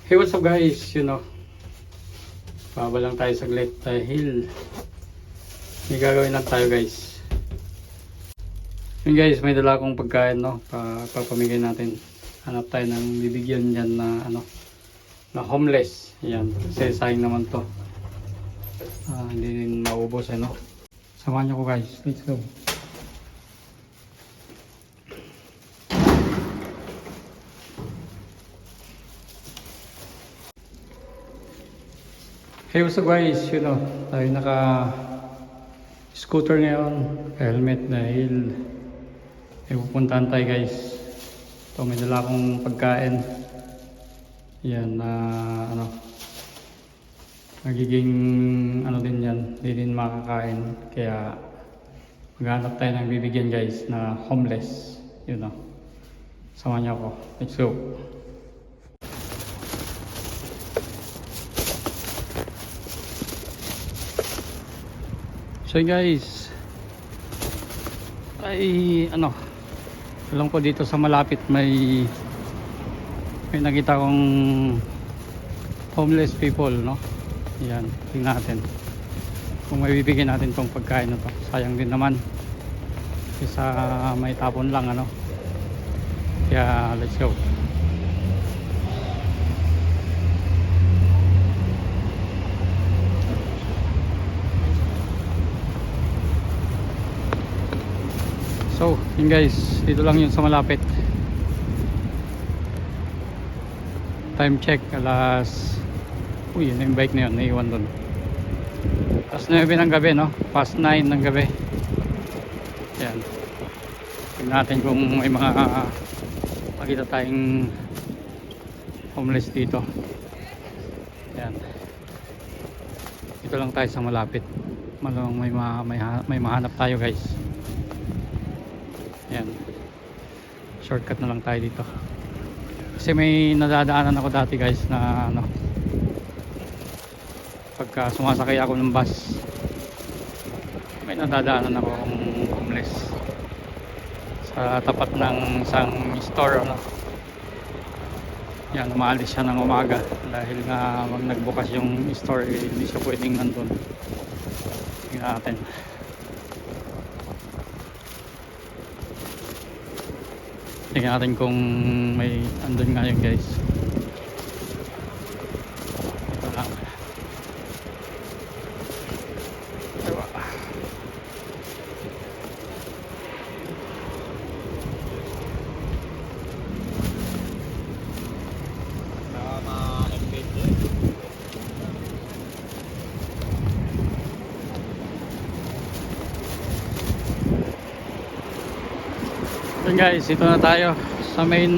Hey, what's up guys? Baba lang tayo saglit dahil may gagawin lang tayo guys. Yun guys, may dala akong pagkain papamigay natin. Hanap tayo ng bibigyan dyan na homeless. Yan, kasi sayang naman to. Hindi din maubos Samahan nyo ko guys, let's go. Hey, what's up guys? Tayo naka scooter ngayon, helmet dahil may pupuntahan tayo guys. Ito, may dala akong pagkain. Yan magiging din yan, hindi din makakain. Kaya maghanap tayo ng bibigyan guys na homeless. Samahan niyo ako, let's go. So guys, alam ko dito sa malapit may nakita kong homeless people, Yan, tingnan natin kung may bibigyan natin tong pagkain na to. Sayang din naman kasi may tapon lang kaya let's go. So, yun guys, dito lang yun sa malapit. Time check, yun yung bike na yun, naiwan dun. Alas 9 ng gabi, past 9 ng gabi. Yan. Tignan natin kung may makita tayong homeless dito. Yan. Dito lang tayo sa malapit. Malamang may mahanap tayo guys. Yan, shortcut na lang tayo dito kasi may nadadaanan ako dati guys na pagka sumasakay ako ng bus, may nadadaanan ako homeless sa tapat ng isang store yan, umaalis siya ng umaga dahil nga nagbukas yung store, hindi siya pwedeng nandun. Tingnan natin. Tingnan natin kung may andun nga yun guys. Ito lang. So guys, ito na tayo sa main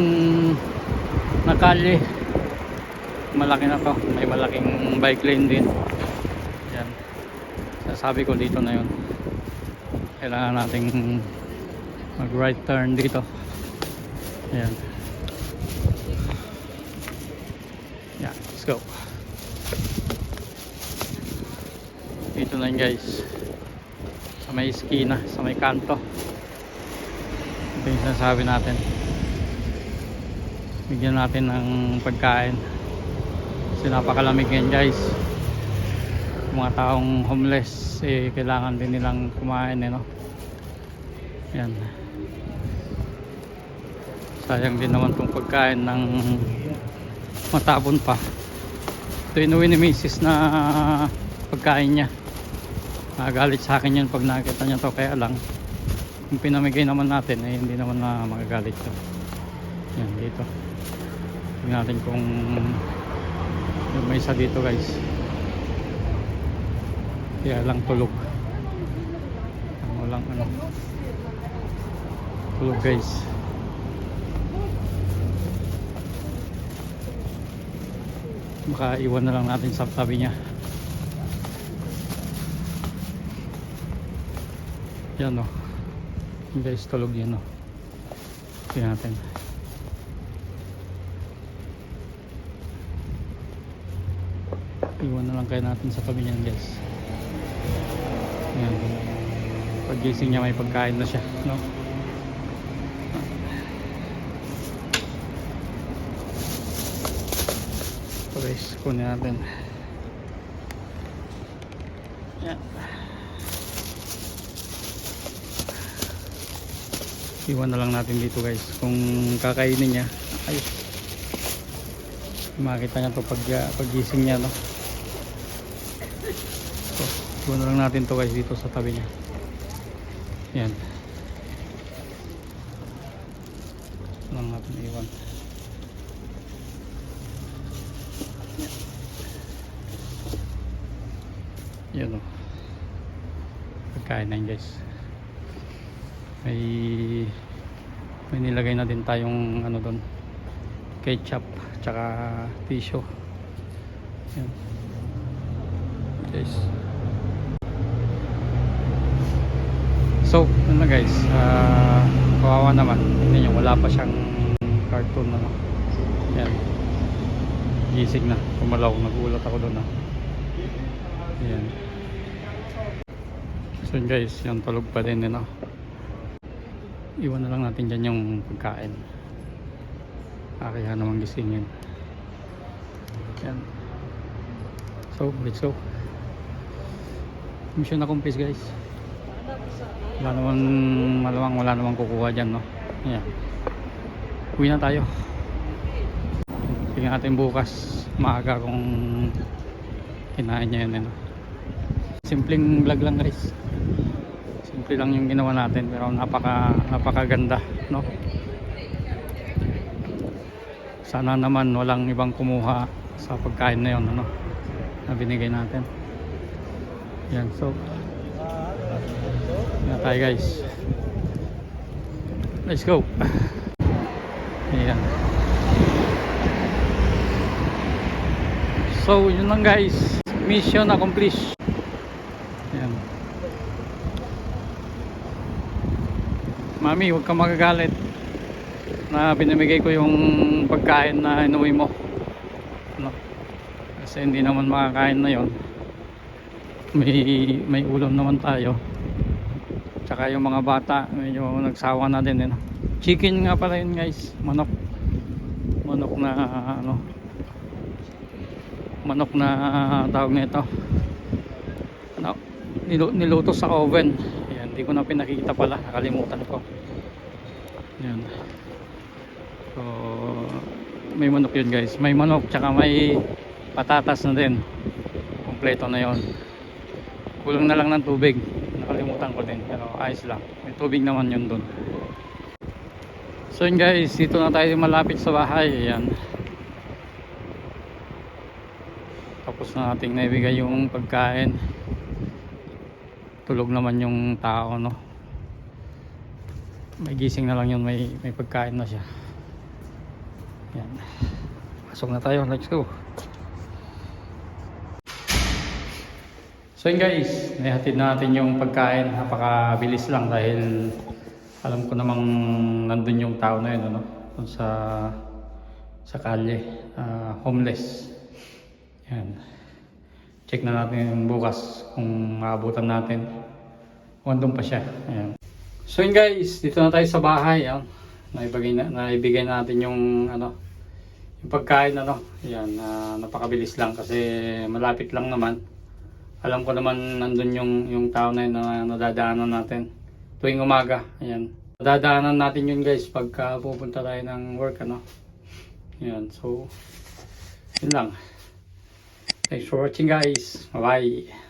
na kalye. Malaki na to, may malaking bike lane din. Yan, sasabi ko dito na yun, kailangan nating mag right turn dito. Yan, let's go. Dito na yun guys, sa may eskina, sa may kanto. Ito yung sinasabi natin, bigyan natin ng pagkain kasi napakalamig ngayon guys. Mga taong homeless kailangan din nilang kumain yan, sayang din naman tong pagkain ng matapon pa. Ito inuwi ni Mrs. na pagkain niya, nagalit sa akin yun pag nakita niya to, kaya lang kung pinamigay naman natin hindi naman na magagalit to. Yan, dito tingnan natin kung may isa dito guys, kaya lang tulog. Walang tulog guys. Baka iwan na lang natin sa tabi niya. Yan guys, tulog yan tingnan natin. Iwan na lang kaya natin sa pamilya guys. Yan, pag gising niya may pagkain na siya guys, kunin natin. Yan. Iwan na lang natin dito guys. Kung kakainin niya, ay makita niya to pag gising niya, no? So, iwan na lang natin to guys dito sa tabi niya. Yan. Lang natin iwan. Yan o. Pagkain na yun guys. May nilagay na din tayong ano doon, ketchup tsaka tissue. Yan guys. So ano guys, kawawa naman, hindi nyo, wala pa siyang cartoon, ano. Yan, gising na, kumalaw, nagulat ako doon, yan. So guys, yung tulog pa din, iwan na lang natin dyan yung pagkain. Kaya naman gisingin. Yan. So let's go. Mission accomplished guys. Malamang wala namang kukuha dyan, no? Yan. Uwi na tayo. Tingnan natin bukas maaga kung kinain niya yun, Simpleng vlog lang guys. Simple lang yung ginawa natin, pero napakaganda, no? Sana naman walang ibang kumuha sa pagkain na yun, na binigay natin. Yan, so na tayo guys. Let's go. Ayan. So yun lang guys, mission accomplished. Ayan. Mami, huwag kang magagalit na binimigay ko yung pagkain na inuwi mo, kasi hindi naman makakain na yon. May ulam naman tayo. Tsaka yung mga bata medyo nagsawa na din, Chicken nga pala yun guys, manok na manok na tawag nito, niluto sa oven. Ayan, hindi ko na pinakita pala, nakalimutan ko. Ayan. So may manok yun guys, may manok tsaka may patatas na din, kompleto na yon. Kulang na lang ng tubig, nakalimutan ko din, pero ayos lang, may tubig naman yun dun. So yun guys, dito na tayo malapit sa bahay. Ayan, tapos na nating naibigay yung pagkain. Tulog naman yung tao, may gising na lang yun, may pagkain na siya. Ayan, pasok na tayo, let's go. So yun guys, naihatid natin yung pagkain. Napakabilis lang dahil alam ko namang nandun yung tao na yun, dun sa kalye, homeless. Yan, check na natin bukas kung maabutan natin kung andun pa siya. Ayan. So yun guys, dito na tayo sa bahay. Naibigay natin yung yung pagkain, Ayan, napakabilis lang kasi malapit lang naman. Alam ko naman nandun yung tao na yun na nadadaanan natin tuwing umaga. Ayan, nadadaanan natin yun guys pagka pupunta tayo ng work, Ayan, so yun lang. Thanks for watching guys. Bye bye.